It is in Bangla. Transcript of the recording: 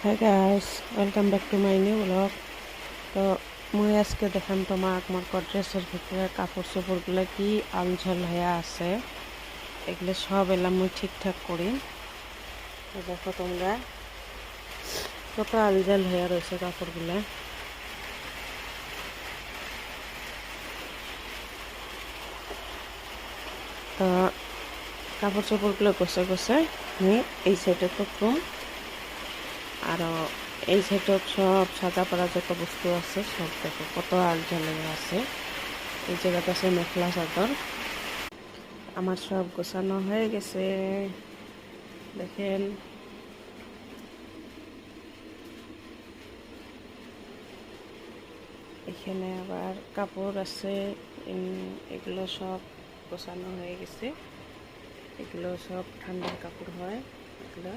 Hi guys, welcome back to my new blog. তো মুই আজকে দেখাম তোমাক মোর ড্রেসের ভিতরে কাপড় চোপড়গুলো কি আলঝাল হয়ে আছে, এগুলো সব এলাম মুই ঠিকঠাক করি। দেখো তোমরা কত আলঝাল হয়ে রয়েছে কাপড়গুলো। তো কাপড় চোপড়গুলো গোছে গোছে আমি এই সাইডে করতাম, আরও এই সাইডে সব সাদা পড়া যত বস্তু আছে সব দেখো কত আলঝাল হয়ে আছে। এই জায়গাতে আছে মেখলা চাদর। আমার সব গোছানো হয়ে গেছে, দেখেন। এখানে আবার কাপড় আছে, এগুলো সব গোছানো হয়ে গেছে। এগুলো সব ঠান্ডার কাপড় হয়, এগুলো